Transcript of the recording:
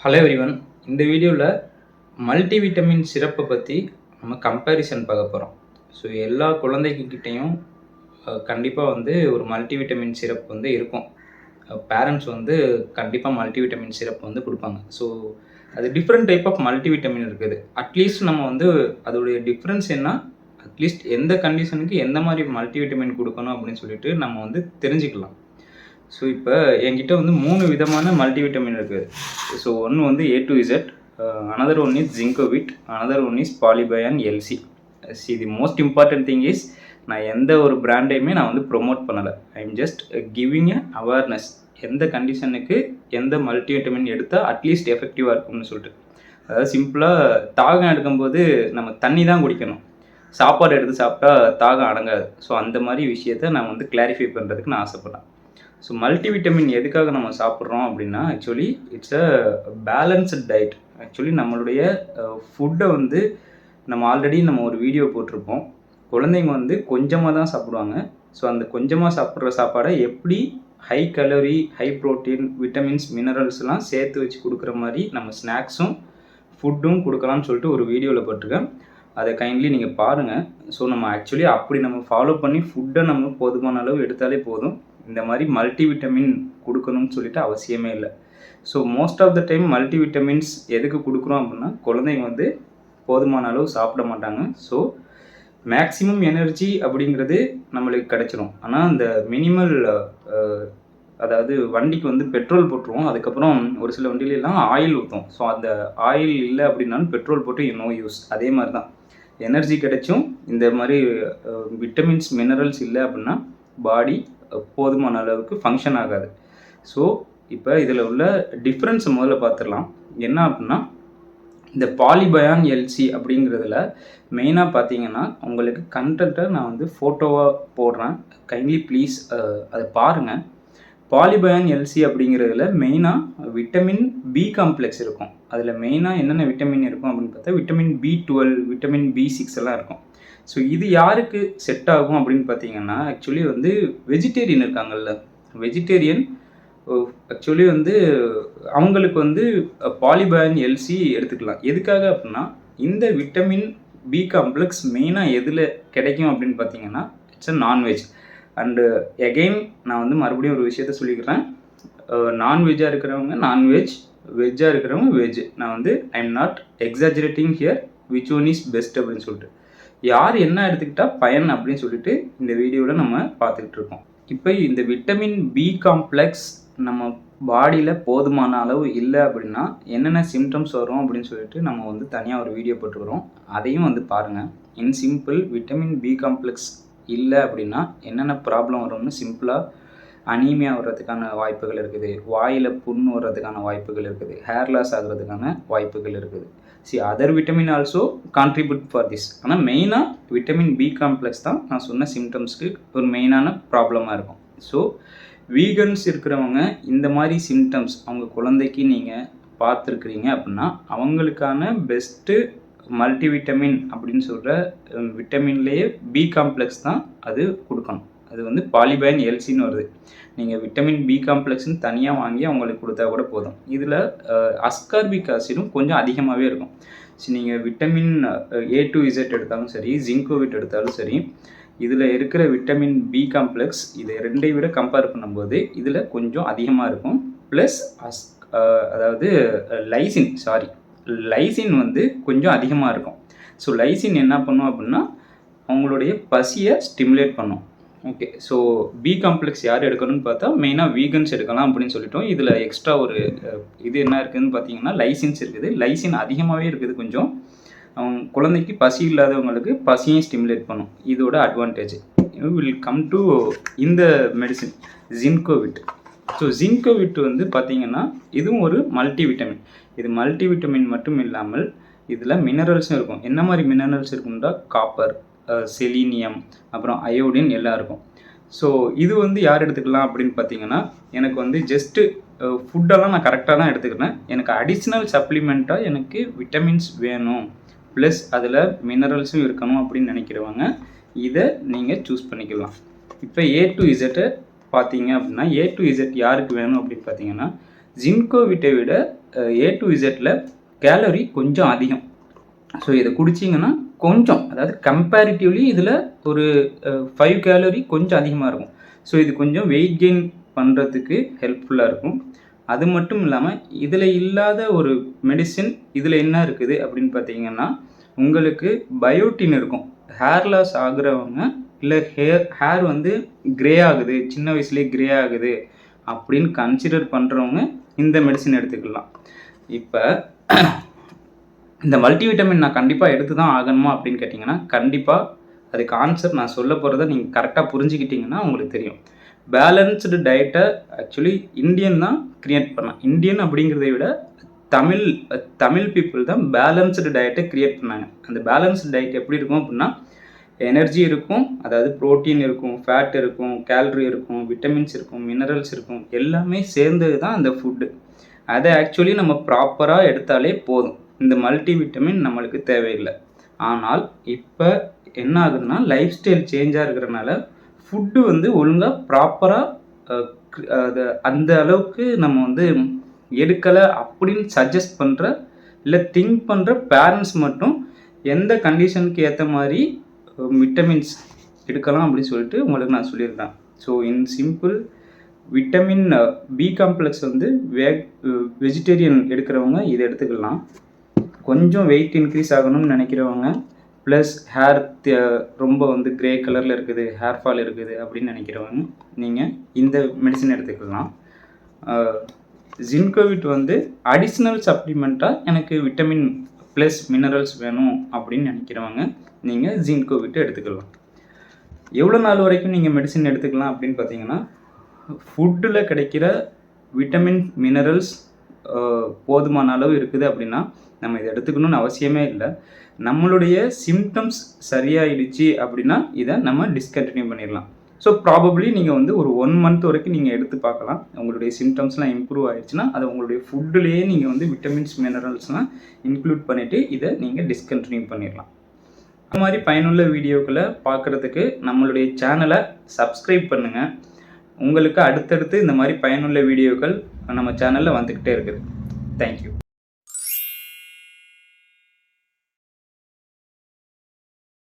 Hello everyone. இந்த வீடியோவில் multivitamin சிரப்பை பற்றி நம்ம கம்பேரிசன் பார்க்க போகிறோம். ஸோ எல்லா குழந்தைகிட்டையும் கண்டிப்பாக ஒரு மல்டிவிட்டமின் சிரப் இருக்கும். பேரண்ட்ஸ் கண்டிப்பாக மல்டிவிட்டமின் சிரப் கொடுப்பாங்க. ஸோ அது டிஃப்ரெண்ட் டைப் ஆஃப் மல்டிவிட்டமின் இருக்குது. அட்லீஸ்ட் நம்ம அதோடைய டிஃப்ரென்ஸ் என்ன, அட்லீஸ்ட் எந்த கண்டிஷனுக்கு எந்த மாதிரி மல்டிவிட்டமின் கொடுக்கணும் அப்படின்னு சொல்லிட்டு நம்ம தெரிஞ்சுக்கலாம். ஸோ இப்போ என்கிட்ட 3 விதமான மல்டிவிட்டமின் இருக்குது. ஸோ ஒன்று A to Z, another one is Zincovit, another one is Polybion LC. See, the most important thing is நான் எந்த ஒரு பிராண்டையுமே நான் ப்ரொமோட் பண்ணலை. I am just giving a awareness. எந்த கண்டிஷனுக்கு எந்த மல்டிவிட்டமின் எடுத்தால் அட்லீஸ்ட் எஃபெக்டிவாக இருக்கும்னு சொல்லிட்டு. அதாவது சிம்பிளாக தாகம் எடுக்கும்போது நம்ம தண்ணி தான் குடிக்கணும், சாப்பாடு எடுத்து சாப்பிட்டா தாகம் அடங்காது. ஸோ அந்த மாதிரி விஷயத்தை நான் கிளாரிஃபை பண்ணுறதுக்கு நான் ஆசைப்பட்றேன். ஸோ மல்டிவிட்டமின் எதுக்காக நம்ம சாப்பிட்றோம் அப்படின்னா, actually it's a balanced diet. Actually நம்மளுடைய ஃபுட்டை நம்ம ஆல்ரெடி ஒரு வீடியோ போட்டிருப்போம். குழந்தைங்க கொஞ்சமாக தான் சாப்பிடுவாங்க. ஸோ அந்த கொஞ்சமாக சாப்பிட்ற சாப்பாடை எப்படி high calorie, high protein, vitamins, மினரல்ஸ்லாம் சேர்த்து வச்சு கொடுக்குற மாதிரி நம்ம ஸ்நாக்ஸும் ஃபுட்டும் கொடுக்கலாம்னு சொல்லிட்டு ஒரு வீடியோவில் போட்டிருக்கேன். அதை கைண்ட்லி நீங்கள் பாருங்கள். ஸோ நம்ம ஆக்சுவலி அப்படி நம்ம ஃபாலோ பண்ணி ஃபுட்டை நம்ம போதுமான அளவு எடுத்தாலே போதும். இந்த மாதிரி மல்டிவிட்டமின் கொடுக்கணும்னு சொல்லிட்டு அவசியமே இல்லை. So most of the time multivitamins எதுக்கு கொடுக்குறோம் அப்படின்னா, குழந்தைங்க போதுமான அளவு சாப்பிட மாட்டாங்க. ஸோ மேக்ஸிமம் எனர்ஜி அப்படிங்கிறது நம்மளுக்கு கிடைச்சிரும். ஆனால் அந்த மினிமல், அதாவது வண்டிக்கு பெட்ரோல் போட்டுருவோம், அதுக்கப்புறம் ஒரு சில வண்டியிலலாம் ஆயில் ஊற்றும். ஸோ அந்த ஆயில் இல்லை அப்படின்னாலும் பெட்ரோல் போட்டு நோ யூஸ். அதே மாதிரி தான் எனர்ஜி கிடைச்சும் இந்த மாதிரி விட்டமின்ஸ், மினரல்ஸ் இல்லை அப்படின்னா பாடி போதுமான அளவுக்கு ஃபங்க்ஷன் ஆகாது. ஸோ இப்போ இதில் உள்ள டிஃப்ரென்ஸ் முதல்ல பார்த்துடலாம். என்ன அப்படின்னா, இந்த பாலிபயான் எல்சி அப்படிங்கிறதுல மெயினாக பார்த்தீங்கன்னா, உங்களுக்கு கண்டென்ட்டை நான் ஃபோட்டோவாக போடுறேன், கைண்ட்லி ப்ளீஸ் அதை பாருங்கள். பாலிபயான் எல்சி அப்படிங்கிறதுல மெயினாக விட்டமின் பி காம்ப்ளெக்ஸ் இருக்கும். அதில் மெயினாக என்னென்ன விட்டமின் இருக்கும் அப்படின்னு பார்த்தா, விட்டமின் B12, விட்டமின் B6 எல்லாம் இருக்கும். ஸோ இது யாருக்கு செட் ஆகும் அப்படின்னு பார்த்தீங்கன்னா, ஆக்சுவலி வெஜிடேரியன் இருக்காங்கல்ல, வெஜிடேரியன் ஆக்சுவலி அவங்களுக்கு பாலிபயான் எல்சி எடுத்துக்கலாம். எதுக்காக அப்படின்னா, இந்த விட்டமின் பி காம்ப்ளெக்ஸ் மெயினாக எதில் கிடைக்கும் அப்படின்னு பார்த்தீங்கன்னா, it's a non veg. And again நான் மறுபடியும் ஒரு விஷயத்த சொல்லிக்கிறேன். நான்வெஜ்ஜாக இருக்கிறவங்க நான்வெஜ், வெஜ்ஜாக இருக்கிறவங்க வெஜ். நான் I am not exaggerating here which one is best அப்படின்னு சொல்லிட்டு, யார் என்ன எடுத்துக்கிட்டால் பயன் அப்படின்னு சொல்லிட்டு இந்த வீடியோவில் நம்ம பார்த்துக்கிட்டு இருக்கோம். இப்போ இந்த விட்டமின் பி காம்ப்ளெக்ஸ் நம்ம பாடியில் போதுமான அளவு இல்லை அப்படின்னா என்னென்ன சிம்டம்ஸ் வரும் அப்படின்னு சொல்லிட்டு நம்ம தனியாக ஒரு வீடியோ போட்டுக்கிறோம். அதையும் பாருங்கள். In simple, vitamin B complex இல்லை அப்படின்னா என்னென்ன ப்ராப்ளம் வரும்னு சிம்பிளாக அனீமியா வர்றதுக்கான வாய்ப்புகள் இருக்குது, வாயில் புண் வர்றதுக்கான வாய்ப்புகள் இருக்குது, ஹேர் லாஸ் ஆகிறதுக்கான வாய்ப்புகள் இருக்குது. Other vitamin also contribute for this. ஆனால் மெயினாக விட்டமின் பி காம்ப்ளெக்ஸ் தான் நான் சொன்ன சிம்டம்ஸ்க்கு ஒரு மெயினான ப்ராப்ளமாக இருக்கும். ஸோ வீகன்ஸ் இருக்கிறவங்க இந்த மாதிரி சிம்டம்ஸ் அவங்க குழந்தைக்கு நீங்கள் பார்த்துருக்குறீங்க அப்படின்னா, அவங்களுக்கான பெஸ்ட்டு மல்டிவிட்டமின் அப்படின்னு சொல்கிற விட்டமின்லேயே பி காம்ப்ளெக்ஸ் தான் அது கொடுக்கணும். அது பாலிபயான் எல்சின்னு வருது. நீங்கள் விட்டமின் பி காம்ப்ளெக்ஸ்னு தனியாக வாங்கி அவங்களுக்கு கொடுத்தா கூட போதும். இதில் அஸ்கார்பிக் ஆசிடும் கொஞ்சம் அதிகமாகவே இருக்கும். நீங்கள் விட்டமின் A to Z எடுத்தாலும் சரி, ஜிங்கோவிட் எடுத்தாலும் சரி, இதில் இருக்கிற விட்டமின் பி காம்ப்ளெக்ஸ் இதை ரெண்டையும் விட கம்பேர் பண்ணும்போது இதில் கொஞ்சம் அதிகமாக இருக்கும். ப்ளஸ் அதாவது லைசின் கொஞ்சம் அதிகமாக இருக்கும். ஸோ லைசின் என்ன பண்ணும் அப்படின்னா, அவங்களுடைய பசியை ஸ்டிமுலேட் பண்ணும். ஓகே, ஸோ பி காம்ப்ளெக்ஸ் யார் எடுக்கணும்னு பார்த்தா மெயினாக வீகன்ஸ் எடுக்கலாம் அப்படின்னு சொல்லிட்டோம். இதில் எக்ஸ்ட்ரா ஒரு இது என்ன இருக்குதுன்னு பார்த்தீங்கன்னா, லைசின்ஸ் இருக்குது. லைசின் அதிகமாகவே இருக்குது. கொஞ்சம் அவங்க குழந்தைக்கு பசி இல்லாதவங்களுக்கு பசியும் ஸ்டிமுலேட் பண்ணும். இதோட அட்வான்டேஜ். வில் கம் டு இந்த மெடிசின் ஜின்கோவிட். ஸோ ஜின்கோவிட் பார்த்தீங்கன்னா இதுவும் ஒரு மல்டிவிட்டமின். இது மல்டிவிட்டமின் மட்டும் இல்லாமல் இதில் மினரல்ஸும் இருக்கும். என்ன மாதிரி மினரல்ஸ் இருக்குன்னா, காப்பர், செலீனியம், அப்புறம் அயோடின் எல்லாம் இருக்கும். ஸோ இது யார் எடுத்துக்கலாம் அப்படின்னு பார்த்தீங்கன்னா, எனக்கு ஜஸ்ட்டு ஃபுட்டெல்லாம் நான் கரெக்டாக தான் எடுத்துக்கிறேன், எனக்கு அடிஷ்னல் சப்ளிமெண்ட்டாக எனக்கு விட்டமின்ஸ் வேணும், ப்ளஸ் அதில் மினரல்ஸும் இருக்கணும் அப்படின்னு நினைக்கிறவங்க இதை நீங்கள் சூஸ் பண்ணிக்கலாம். இப்போ A to Z பார்த்தீங்க அப்படின்னா, A to Z யாருக்கு வேணும் அப்படின்னு பார்த்தீங்கன்னா, ஜின்கோவிட்டை விட A to Zல கேலரி கொஞ்சம் அதிகம். ஸோ இதை குடிச்சிங்கன்னா கொஞ்சம், அதாவது கம்பேரிட்டிவ்லி இதில் ஒரு 5 கேலரி கொஞ்சம் அதிகமாக இருக்கும். ஸோ இது கொஞ்சம் வெயிட் கெயின் பண்ணுறதுக்கு ஹெல்ப்ஃபுல்லாக இருக்கும். அது மட்டும் இல்லாமல் இதில் இல்லாத ஒரு மெடிசின் இதில் என்ன இருக்குது அப்படின்னு பார்த்தீங்கன்னா, உங்களுக்கு பயோட்டின் இருக்கும். ஹேர் லாஸ் ஆகுறவங்க, இல்லை ஹேர் வந்து கிரே ஆகுது, சின்ன வயசுலேயே கிரே ஆகுது அப்படின்னு கன்சிடர் பண்ணுறவங்க இந்த மெடிசின் எடுத்துக்கலாம். இப்போ இந்த மல்டிவிட்டமின் நான் கண்டிப்பாக எடுத்து தான் ஆகணுமா அப்படின்னு கேட்டிங்கன்னா, கண்டிப்பாக அதுக்கு ஆன்சர் நான் சொல்ல போகிறத நீங்கள் கரெக்டாக புரிஞ்சுக்கிட்டிங்கன்னா உங்களுக்கு தெரியும். பேலன்ஸ்டு டயட்டை ஆக்சுவலி இந்தியன் தான் கிரியேட் பண்ணான். இந்தியன் அப்படிங்கிறத விட தமிழ் பீப்புள் தான் பேலன்ஸ்டு டயட்டை கிரியேட் பண்ணாங்க. அந்த பேலன்ஸ்டு டயட் எப்படி இருக்கும் அப்படின்னா, எனர்ஜி இருக்கும், அதாவது ப்ரோட்டீன் இருக்கும், ஃபேட் இருக்கும், கேலரி இருக்கும், விட்டமின்ஸ் இருக்கும், மினரல்ஸ் இருக்கும், எல்லாமே சேர்ந்தது தான் அந்த ஃபுட்டு. அதை ஆக்சுவலி நம்ம ப்ராப்பராக எடுத்தாலே போதும். இந்த மல்டிவிட்டமின் நம்மளுக்கு தேவையில்லை. ஆனால் இப்போ என்ன ஆகுதுன்னா, லைஃப் ஸ்டைல் சேஞ்சாக இருக்கிறனால ஃபுட்டு வந்து ஒழுங்காக ப்ராப்பராக அது அந்த அளவுக்கு நம்ம வந்து எடுக்கலை அப்படின்னு சஜஸ்ட் பண்ணுற, இல்லை திங்க் பண்ணுற பேரண்ட்ஸ் மட்டும் எந்த கண்டிஷனுக்கு ஏற்ற மாதிரி விட்டமின்ஸ் எடுக்கலாம் அப்படின்னு சொல்லிட்டு உங்களுக்கு நான் சொல்லியிருக்கேன். So in simple, vitamin B complex வந்து வெஜிடேரியன் எடுக்கிறவங்க இதை எடுத்துக்கலாம். கொஞ்சம் வெயிட் இன்க்ரீஸ் ஆகணும்னு நினைக்கிறவங்க, ப்ளஸ் ஹேர் ரொம்ப வந்து கிரே கலரில் இருக்குது, ஹேர் ஃபால் இருக்குது அப்படின்னு நினைக்கிறவங்க நீங்கள் இந்த மெடிசன் எடுத்துக்கலாம். ஜின்கோவிட் வந்து அடிஷ்னல் சப்ளிமெண்ட்டாக எனக்கு விட்டமின் ப்ளஸ் மினரல்ஸ் வேணும் அப்படின்னு நினைக்கிறவங்க நீங்கள் ஜின்கோவிட் எடுத்துக்கலாம். எவ்வளோ நாள் வரைக்கும் நீங்கள் மெடிசன் எடுத்துக்கலாம் அப்படின்னு பார்த்தீங்கன்னா, ஃபுட்டில் கிடைக்கிற விட்டமின் மினரல்ஸ் போதுமான அளவு இருக்குது அப்படின்னா நம்ம இதை எடுத்துக்கணும்னு அவசியமே இல்லை. நம்மளுடைய சிம்டம்ஸ் சரியாயிடுச்சு அப்படின்னா இதை நம்ம டிஸ்கண்டினியூ பண்ணிடலாம். ஸோ ப்ராபப்ளி நீங்கள் வந்து ஒரு 1 மந்த் வரைக்கும் நீங்கள் எடுத்து பார்க்கலாம். உங்களுடைய சிம்டம்ஸ்லாம் இம்ப்ரூவ் ஆகிடுச்சுன்னா அதை உங்களுடைய ஃபுட்டுலேயே நீங்கள் வந்து விட்டமின்ஸ் மினரல்ஸ்லாம் இன்க்ளூட் பண்ணிவிட்டு இதை நீங்கள் டிஸ்கண்டினியூ பண்ணிடலாம். அந்த மாதிரி பயனுள்ள வீடியோக்களை பார்க்குறதுக்கு நம்மளுடைய சேனலை சப்ஸ்கிரைப் பண்ணுங்கள். உங்களுக்கு அடுத்தடுத்து இந்த மாதிரி பயனுள்ள வீடியோக்கள் நம்ம சேனலில் வந்துக்கிட்டே இருக்குது. தேங்க்யூ.